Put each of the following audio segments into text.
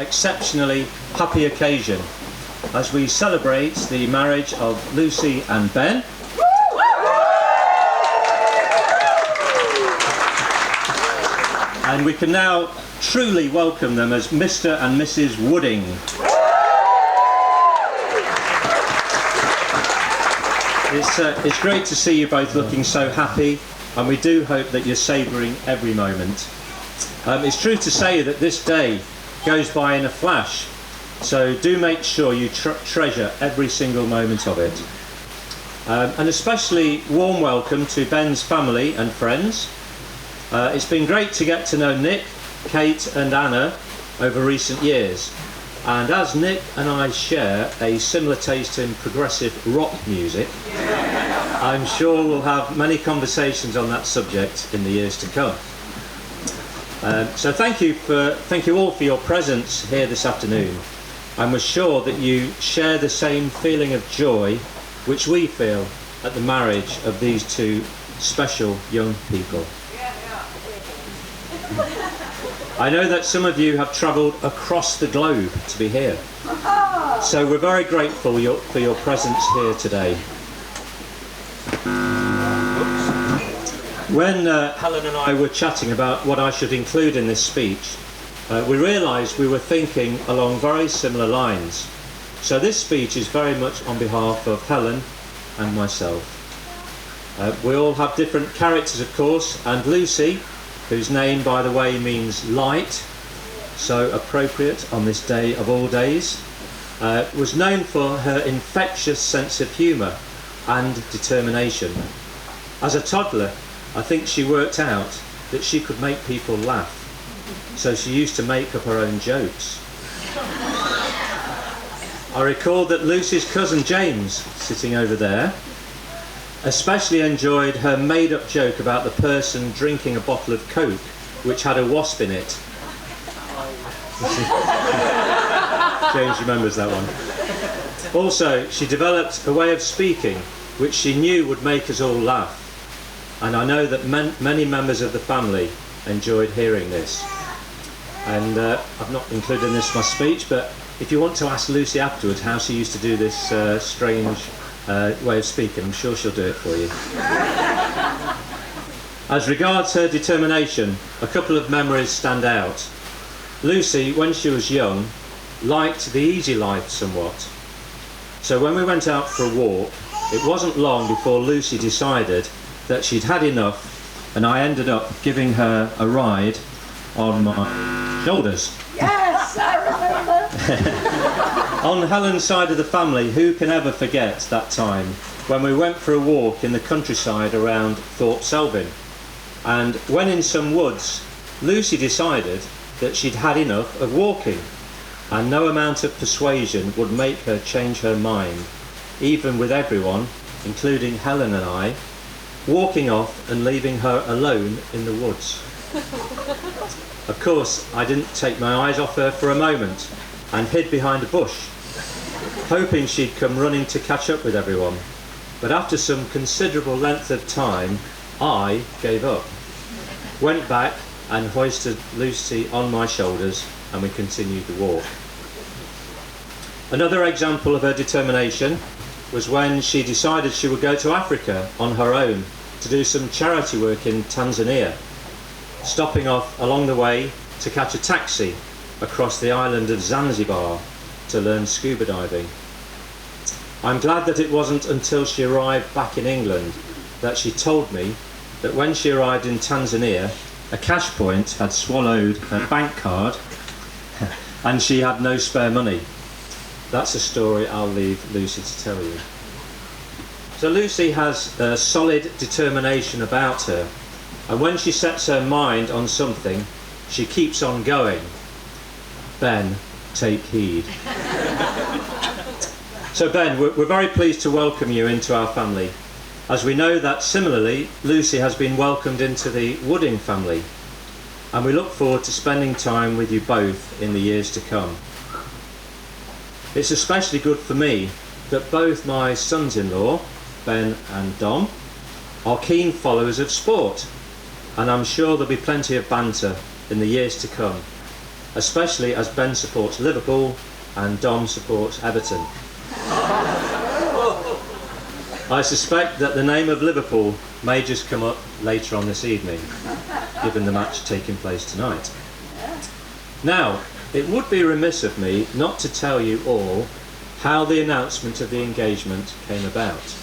Exceptionally happy occasion as we celebrate the marriage of Lucy and Ben. And we can now truly welcome them as Mr. and Mrs. Wooding. It's great to see you both looking so happy, and we do hope that you're savouring every moment. It's true to say that this day goes by in a flash, so do make sure you treasure every single moment of it. And especially warm welcome to Ben's family and friends. It's been great to get to know Nick, Kate and Anna over recent years, and as Nick and I share a similar taste in progressive rock music, I'm sure we'll have many conversations on that subject in the years to come. So thank you all for your presence here this afternoon, and we're sure that you share the same feeling of joy which we feel at the marriage of these two special young people. I know that some of you have travelled across the globe to be here, so we're very grateful for your presence here today. When Helen and I were chatting about what I should include in this speech, we realised we were thinking along very similar lines. So this speech is very much on behalf of Helen and myself. We all have different characters, of course, and Lucy, whose name, by the way, means light, so appropriate on this day of all days, was known for her infectious sense of humour and determination. As a toddler, I think she worked out that she could make people laugh, so she used to make up her own jokes. I recall that Lucy's cousin James, sitting over there, especially enjoyed her made-up joke about the person drinking a bottle of Coke which had a wasp in it. James remembers that one. Also, she developed a way of speaking which she knew would make us all laugh. And I know that many members of the family enjoyed hearing this. And I've not included this in my speech, but if you want to ask Lucy afterwards how she used to do this strange way of speaking, I'm sure she'll do it for you. As regards her determination, a couple of memories stand out. Lucy, when she was young, liked the easy life somewhat. So when we went out for a walk, it wasn't long before Lucy decided that she'd had enough, and I ended up giving her a ride on my shoulders. Yes, I remember. On Helen's side of the family, who can ever forget that time when we went for a walk in the countryside around Thorpe Selvin, and when in some woods, Lucy decided that she'd had enough of walking, and no amount of persuasion would make her change her mind, even with everyone, including Helen and I, walking off and leaving her alone in the woods. Of course, I didn't take my eyes off her for a moment and hid behind a bush, hoping she'd come running to catch up with everyone. But after some considerable length of time, I gave up, went back and hoisted Lucy on my shoulders, and we continued the walk. Another example of her determination was when she decided she would go to Africa on her own to do some charity work in Tanzania, stopping off along the way to catch a taxi across the island of Zanzibar to learn scuba diving. I'm glad that it wasn't until she arrived back in England that she told me that when she arrived in Tanzania, a cash point had swallowed her bank card and she had no spare money. That's a story I'll leave Lucy to tell you. So Lucy has a solid determination about her, and when she sets her mind on something, she keeps on going. Ben, take heed. So Ben, we're very pleased to welcome you into our family, as we know that similarly Lucy has been welcomed into the Wooding family, and we look forward to spending time with you both in the years to come. It's especially good for me that both my sons-in-law, Ben and Dom, are keen followers of sport, and I'm sure there'll be plenty of banter in the years to come. especially as Ben supports Liverpool and Dom supports Everton. I suspect that the name of Liverpool may just come up later on this evening, given the match taking place tonight. Now, it would be remiss of me not to tell you all how the announcement of the engagement came about.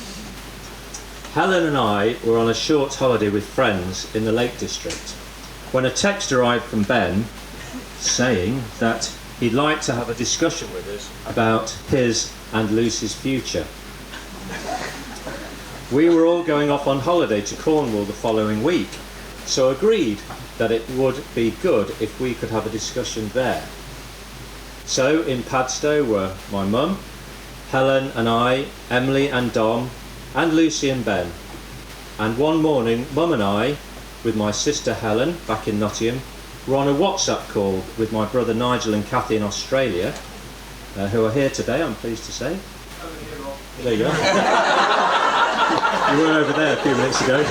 Helen and I were on a short holiday with friends in the Lake District when a text arrived from Ben saying that he'd like to have a discussion with us about his and Lucy's future. We were all going off on holiday to Cornwall the following week, so agreed that it would be good if we could have a discussion there. So in Padstow were my mum, Helen and I, Emily and Dom, and Lucy and Ben. And one morning, Mum and I, with my sister Helen back in Nottingham, were on a WhatsApp call with my brother Nigel and Kathy in Australia, who are here today, I'm pleased to say. There you go. You were over there a few minutes ago.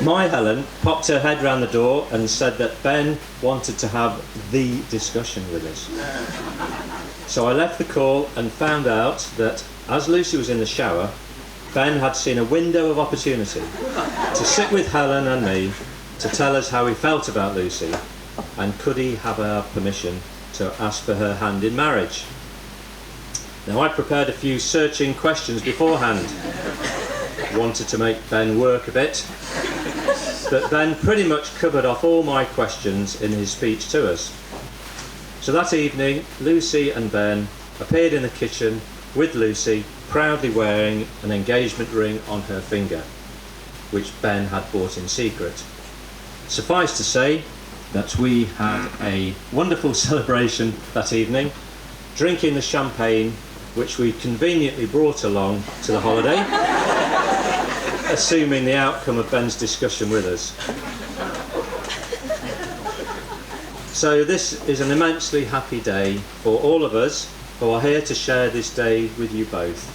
My Helen popped her head round the door and said that Ben wanted to have the discussion with us. So I left the call and found out that as Lucy was in the shower, Ben had seen a window of opportunity to sit with Helen and me to tell us how he felt about Lucy and could he have our permission to ask for her hand in marriage. Now, I prepared a few searching questions beforehand. Wanted to make Ben work a bit, but Ben pretty much covered off all my questions in his speech to us. So that evening, Lucy and Ben appeared in the kitchen with Lucy proudly wearing an engagement ring on her finger, which Ben had bought in secret. Suffice to say that we had a wonderful celebration that evening, drinking the champagne which we conveniently brought along to the holiday, assuming the outcome of Ben's discussion with us. So this is an immensely happy day for all of us who are here to share this day with you both.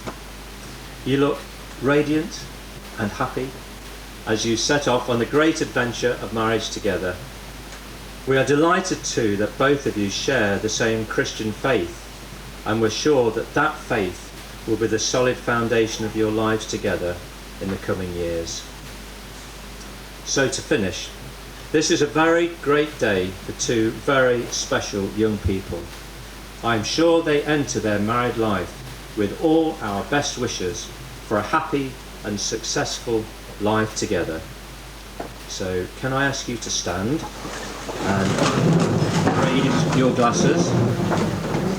You look radiant and happy as you set off on the great adventure of marriage together. We are delighted too that both of you share the same Christian faith, and we're sure that that faith will be the solid foundation of your lives together in the coming years. So to finish, this is a very great day for two very special young people. I'm sure they enter their married life with all our best wishes for a happy and successful life together. So can I ask you to stand and raise your glasses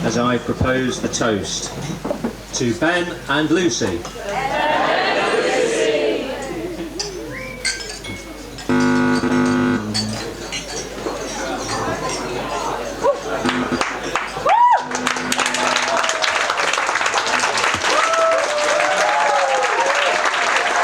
as I propose the toast to Ben and Lucy.